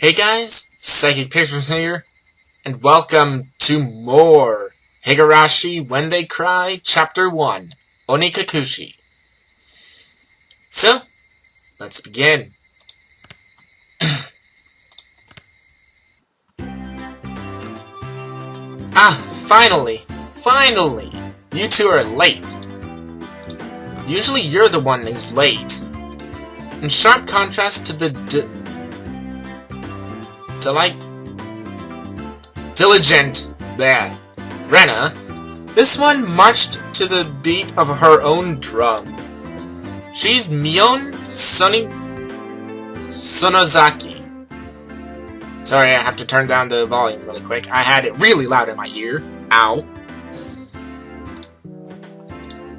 Hey guys, Psychic Pictures here, and welcome to more Higurashi When They Cry, Chapter 1, Onikakushi. So, let's begin. Finally! You two are late. Usually you're the one who's late. In sharp contrast to the diligent Rena, this one marched to the beat of her own drum. She's Mion Sonozaki. Sorry, I have to turn down the volume really quick. I had it really loud in my ear. Ow.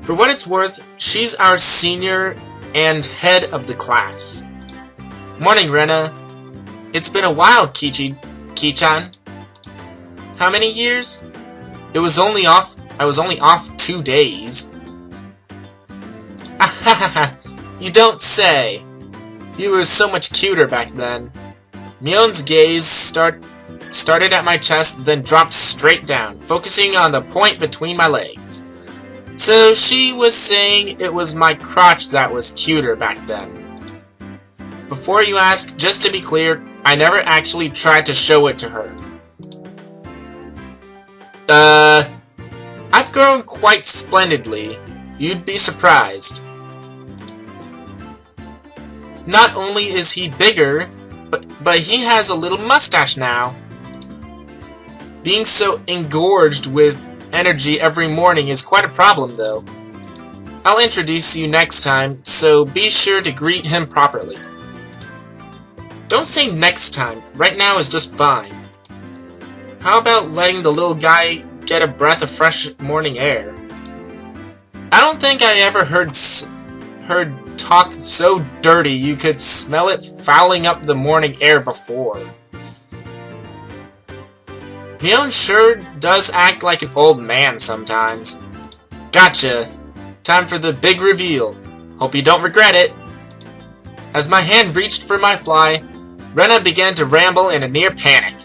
For what it's worth, she's our senior and head of the class. Morning, Rena. It's been a while, Ki-chan. How many years? I was only off 2 days. Ahahaha, you don't say. You were so much cuter back then. Mion's gaze started at my chest, then dropped straight down, focusing on the point between my legs. So she was saying it was my crotch that was cuter back then. Before you ask, just to be clear, I never actually tried to show it to her. I've grown quite splendidly. You'd be surprised. Not only is he bigger, but he has a little mustache now. Being so engorged with energy every morning is quite a problem, though. I'll introduce you next time, so be sure to greet him properly. Don't say next time. Right now is just fine. How about letting the little guy get a breath of fresh morning air? I don't think I ever heard talk so dirty you could smell it fouling up the morning air before. Mion sure does act like an old man sometimes. Gotcha. Time for the big reveal. Hope you don't regret it. As my hand reached for my fly, Rena began to ramble in a near panic.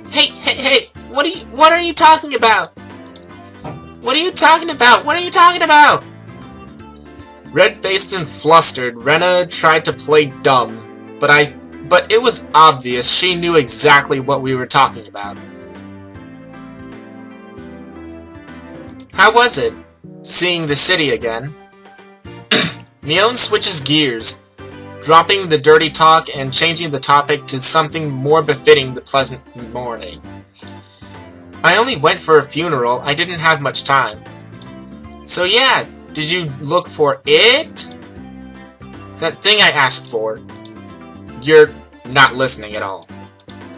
Hey, what are you talking about? What are you talking about? Red-faced and flustered, Rena tried to play dumb, but it was obvious she knew exactly what we were talking about. How was it, seeing the city again? Mion switches gears, dropping the dirty talk and changing the topic to something more befitting the pleasant morning. I only went for a funeral. I didn't have much time. So yeah, did you look for it? That thing I asked for. You're not listening at all.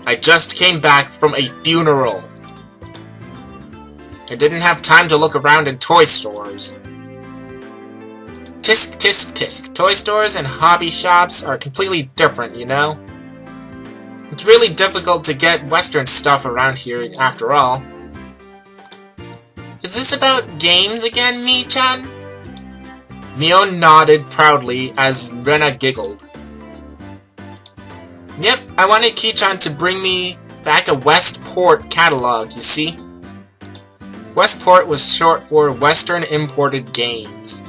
I just came back from a funeral. I didn't have time to look around in toy stores. Tisk, tisk, tisk. Toy stores and hobby shops are completely different, you know? It's really difficult to get Western stuff around here, after all. Is this about games again, Mi-chan? Mion nodded proudly as Rena giggled. Yep, I wanted Ki-chan to bring me back a Westport catalog, you see? Westport was short for Western Imported Games.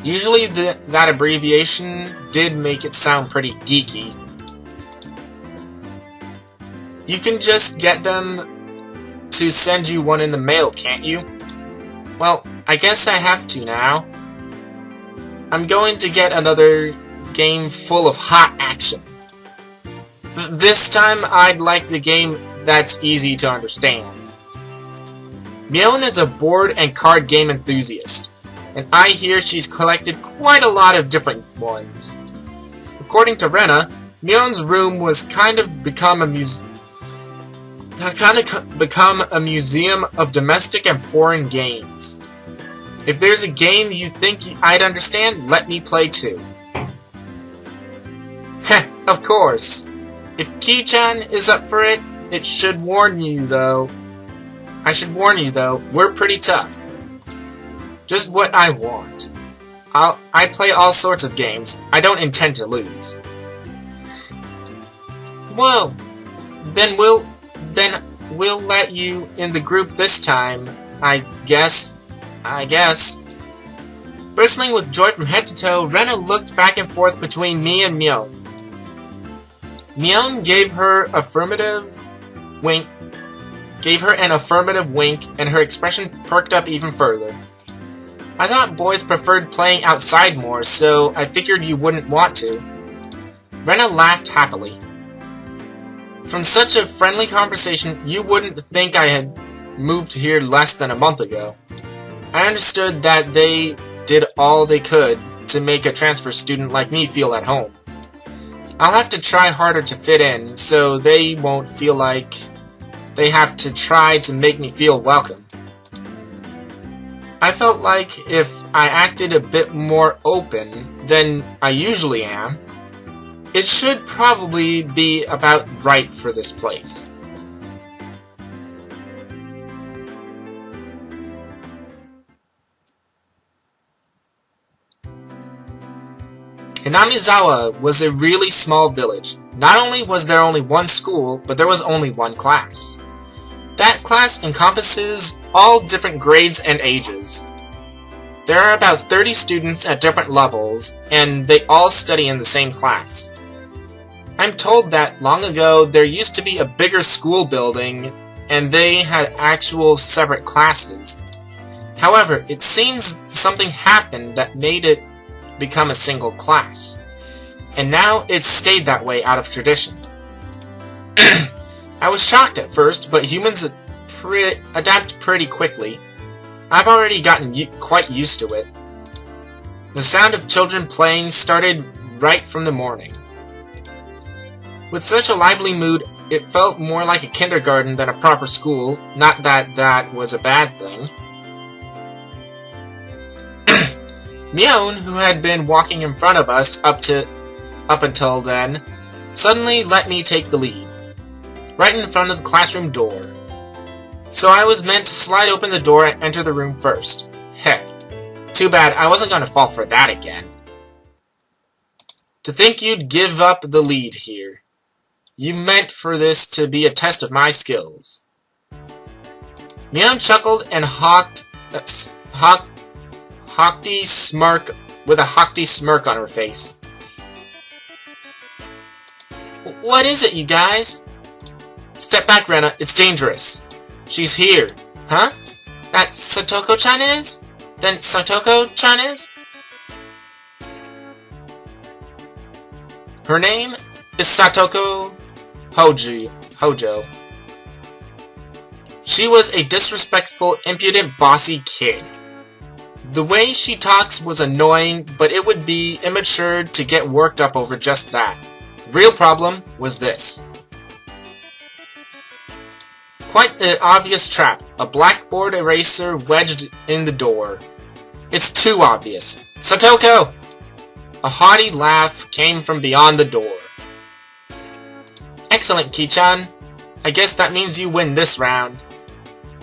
Usually that abbreviation did make it sound pretty geeky. You can just get them to send you one in the mail, can't you? Well, I guess I have to now. I'm going to get another game full of hot action. This time I'd like the game that's easy to understand. Mion is a board and card game enthusiast, and I hear she's collected quite a lot of different ones. According to Rena, Mion's room was kind of become a museum of domestic and foreign games. If there's a game you think I'd understand, let me play too. Heh, of course. If Ki-chan is up for it, I should warn you though, we're pretty tough. Just what I want. I play all sorts of games. I don't intend to lose. Well, then we'll let you in the group this time, I guess. Bristling with joy from head to toe, Rena looked back and forth between me and Myeon. Myeon gave her an affirmative wink, and her expression perked up even further. I thought boys preferred playing outside more, so I figured you wouldn't want to. Rena laughed happily. From such a friendly conversation, you wouldn't think I had moved here less than a month ago. I understood that they did all they could to make a transfer student like me feel at home. I'll have to try harder to fit in, so they won't feel like they have to try to make me feel welcome. I felt like if I acted a bit more open than I usually am, it should probably be about right for this place. Hinamizawa was a really small village. Not only was there only one school, but there was only one class. That class encompasses all different grades and ages. There are about 30 students at different levels, and they all study in the same class. I'm told that long ago there used to be a bigger school building, and they had actual separate classes. However, it seems something happened that made it become a single class, and now it's stayed that way out of tradition. I was shocked at first, but humans adapt pretty quickly. I've already gotten quite used to it. The sound of children playing started right from the morning. With such a lively mood, it felt more like a kindergarten than a proper school, not that that was a bad thing. Myeon, who had been walking in front of us up until then, suddenly let me take the lead, right in front of the classroom door. So I was meant to slide open the door and enter the room first. Heh. Too bad I wasn't going to fall for that again. To think you'd give up the lead here. You meant for this to be a test of my skills. Myeon chuckled and hawked a haughty smirk on her face. What is it, you guys? Step back, Rena. It's dangerous. She's here. Huh? That Satoko-chan is? Then Satoko-chan is? Her name is Satoko Hojo. She was a disrespectful, impudent, bossy kid. The way she talks was annoying, but it would be immature to get worked up over just that. The real problem was this. Quite an obvious trap. A blackboard eraser wedged in the door. It's too obvious. Satoko! A haughty laugh came from beyond the door. Excellent, Ki-chan. I guess that means you win this round.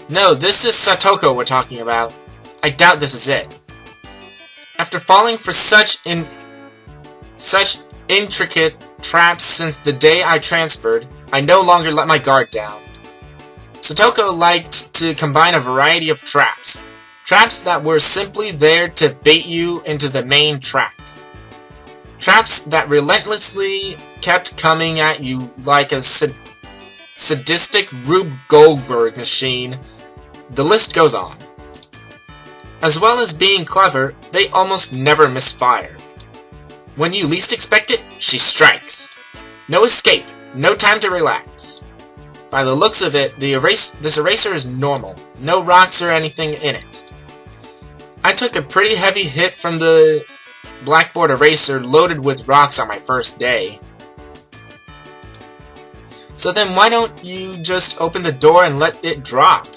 No, this is Satoko we're talking about. I doubt this is it. After falling for such intricate traps since the day I transferred, I no longer let my guard down. Satoko liked to combine a variety of traps. Traps that were simply there to bait you into the main trap. Traps that relentlessly kept coming at you like a sadistic Rube Goldberg machine. The list goes on. As well as being clever, they almost never misfire. When you least expect it, she strikes. No escape, no time to relax. By the looks of it, this eraser is normal. No rocks or anything in it. I took a pretty heavy hit from the blackboard eraser loaded with rocks on my first day. So then why don't you just open the door and let it drop?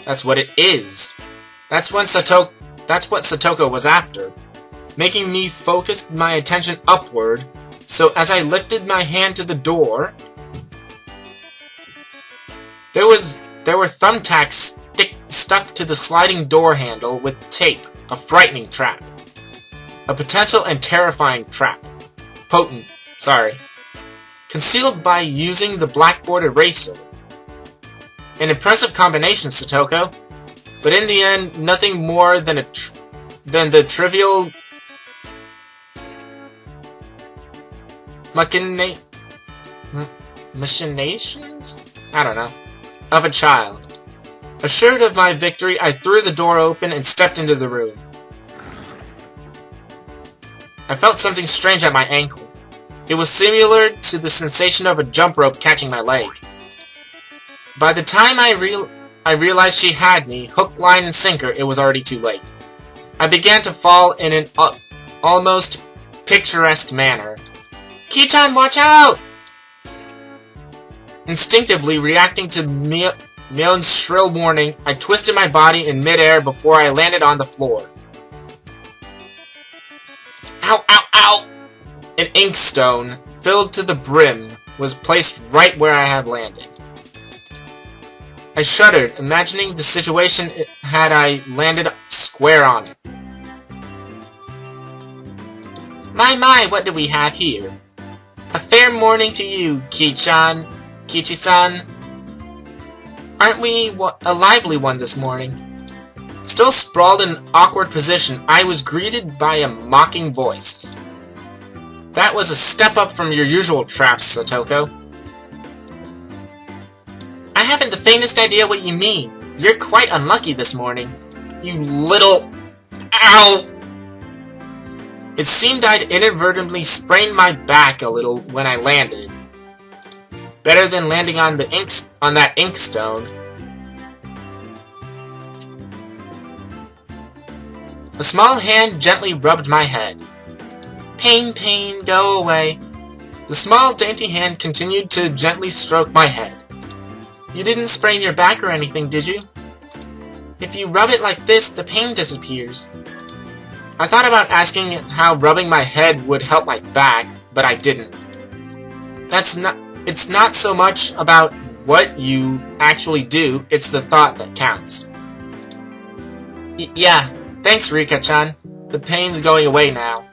That's what it is. That's what Satoko was after. Making me focus my attention upward, so as I lifted my hand to the door, there were thumbtacks stuck to the sliding door handle with tape, a frightening trap. A potential and terrifying trap. Potent, sorry. Concealed by using the blackboard eraser. An impressive combination, Satoko. But in the end, nothing more than the trivial machinations? I don't know. Of a child. Assured of my victory, I threw the door open and stepped into the room. I felt something strange at my ankle. It was similar to the sensation of a jump rope catching my leg. By the time I realized she had me, hook, line, and sinker, it was already too late. I began to fall in an almost picturesque manner. Ki-chan, watch out! Instinctively reacting to Mion's shrill warning, I twisted my body in midair before I landed on the floor. Ow, ow, ow! An inkstone, filled to the brim, was placed right where I had landed. I shuddered, imagining the situation had I landed square on it. My, what do we have here? A fair morning to you, Kichi-san. Aren't we a lively one this morning? Still sprawled in an awkward position, I was greeted by a mocking voice. That was a step up from your usual traps, Satoko. I haven't the faintest idea what you mean. You're quite unlucky this morning. You little... Ow! It seemed I'd inadvertently sprained my back a little when I landed. Better than landing on that inkstone. A small hand gently rubbed my head. Pain, go away. The small, dainty hand continued to gently stroke my head. You didn't sprain your back or anything, did you? If you rub it like this, the pain disappears. I thought about asking how rubbing my head would help my back, but I didn't. It's not so much about what you actually do, it's the thought that counts. Yeah, thanks, Rika-chan. The pain's going away now.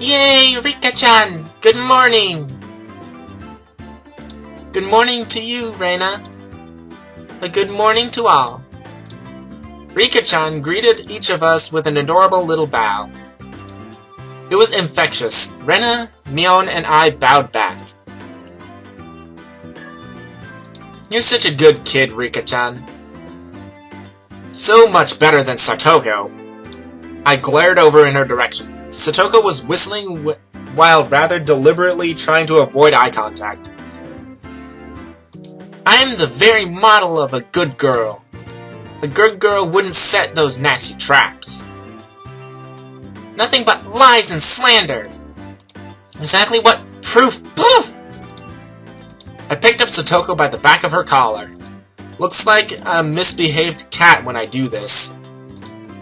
Yay, Rika-chan! Good morning! Good morning to you, Reina. A good morning to all. Rika-chan greeted each of us with an adorable little bow. It was infectious. Rena, Mion, and I bowed back. You're such a good kid, Rika-chan. So much better than Satoko. I glared over in her direction. Satoko was whistling while rather deliberately trying to avoid eye contact. I am the very model of a good girl. A good girl wouldn't set those nasty traps. Nothing but lies and slander. Exactly what proof? Poof! I picked up Satoko by the back of her collar. Looks like a misbehaved cat when I do this.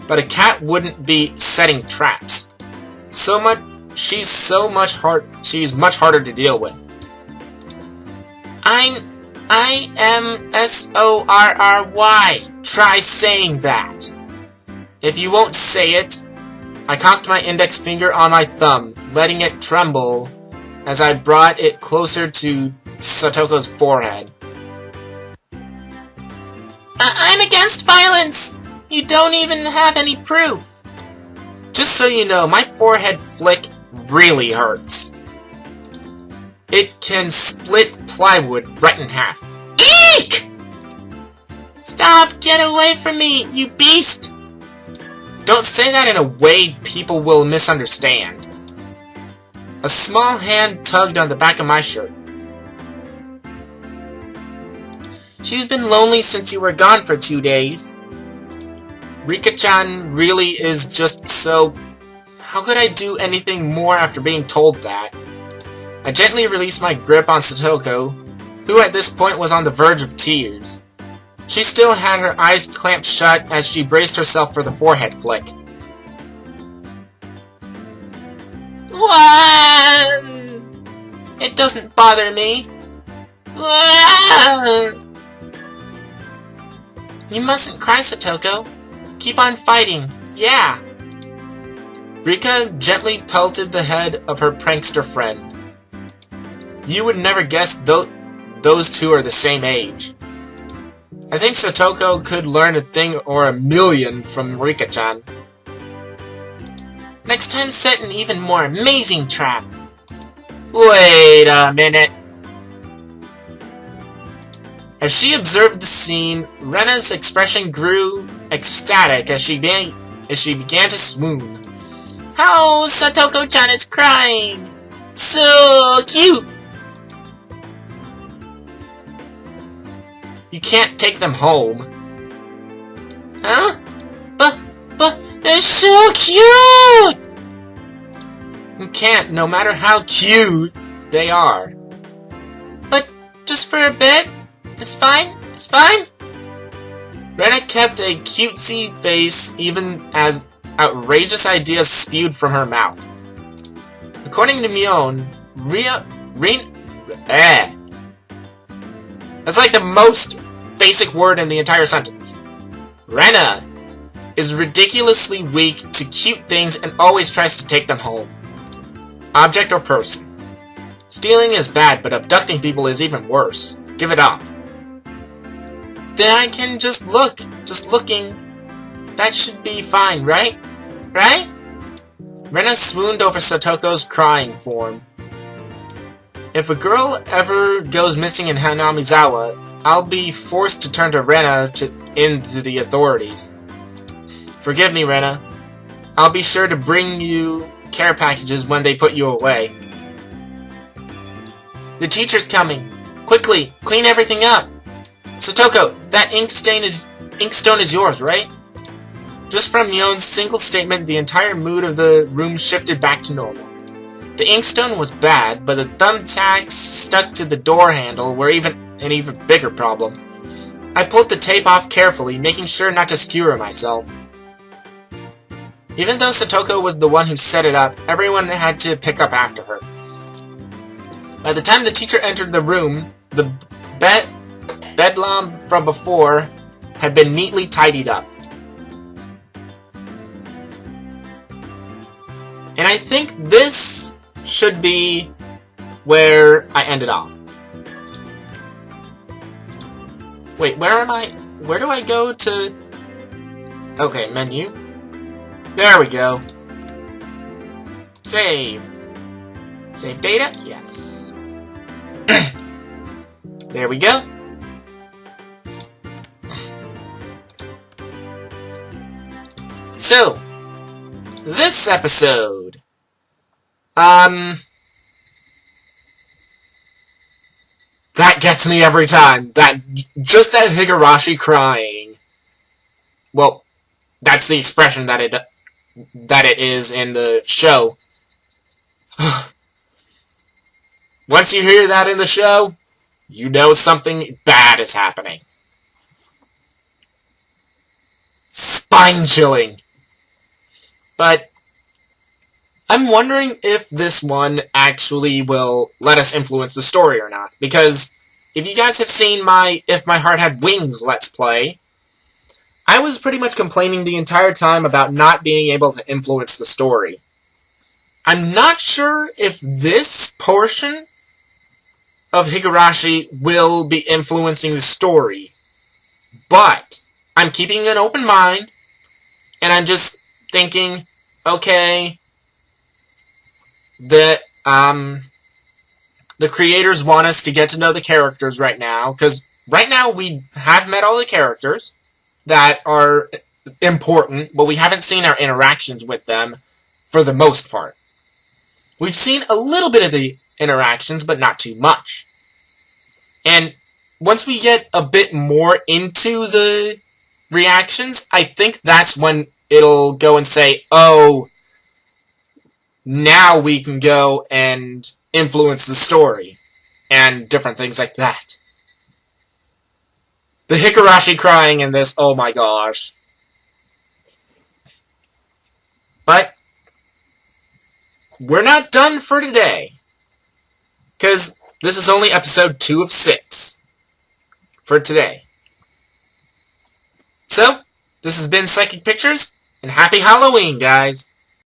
But a cat wouldn't be setting traps. She's much harder to deal with. I am S-O-R-R-Y. Try saying that. If you won't say it... I cocked my index finger on my thumb, letting it tremble as I brought it closer to Satoko's forehead. I'm against violence! You don't even have any proof! Just so you know, my forehead flick really hurts. It can split plywood right in half. Eek! Stop! Get away from me, you beast! Don't say that in a way people will misunderstand. A small hand tugged on the back of my shirt. She's been lonely since you were gone for 2 days. Rika-chan really is just so... How could I do anything more after being told that? I gently released my grip on Satoko, who at this point was on the verge of tears. She still had her eyes clamped shut as she braced herself for the forehead flick. It doesn't bother me. You mustn't cry, Satoko. Keep on fighting. Yeah. Rika gently pelted the head of her prankster friend. You would never guess those two are the same age. I think Satoko could learn a thing or a million from Rika-chan. Next time set an even more amazing trap. Wait a minute. As she observed the scene, Rena's expression grew ecstatic as she began to swoon. Oh, Satoko-chan is crying! So cute! You can't take them home. Huh? But they're so cute! You can't, no matter how cute they are. But just for a bit? It's fine? It's fine? Rena kept a cutesy face even as outrageous ideas spewed from her mouth. According to Mion, that's like the most basic word in the entire sentence. Rena is ridiculously weak to cute things and always tries to take them home. Object or person. Stealing is bad, but abducting people is even worse. Give it up. Then I can just look. Just looking. That should be fine, right? Right? Rena swooned over Satoko's crying form. If a girl ever goes missing in Hanamizawa, I'll be forced to turn to Rena into the authorities. Forgive me, Rena. I'll be sure to bring you care packages when they put you away. The teacher's coming. Quickly, clean everything up. Satoko, that inkstone is yours, right? Just from Mion's single statement, the entire mood of the room shifted back to normal. The inkstone was bad, but the thumbtacks stuck to the door handle were an even bigger problem. I pulled the tape off carefully, making sure not to skewer myself. Even though Satoko was the one who set it up, everyone had to pick up after her. By the time the teacher entered the room, the bedlam from before had been neatly tidied up. And I think this should be where I ended off. Wait, where am I? Where do I go to? Okay, menu. There we go. Save. Save data? Yes. There we go. So, this episode, that gets me every time. Just that Higurashi crying. Well, that's the expression that it is in the show. Once you hear that in the show, you know something bad is happening. Spine-chilling. But I'm wondering if this one actually will let us influence the story or not. Because if you guys have seen my If My Heart Had Wings Let's Play, I was pretty much complaining the entire time about not being able to influence the story. I'm not sure if this portion of Higurashi will be influencing the story. But I'm keeping an open mind, and I'm just thinking, okay, the creators want us to get to know the characters right now, because right now we have met all the characters that are important, but we haven't seen our interactions with them for the most part. We've seen a little bit of the interactions, but not too much. And once we get a bit more into the reactions, I think that's when it'll go and say, oh, now we can go and influence the story, and different things like that. The Higurashi crying in this, oh my gosh. But we're not done for today, because this is only episode 2 of 6 for today. So, This has been Psychic Pictures, and happy Halloween, guys!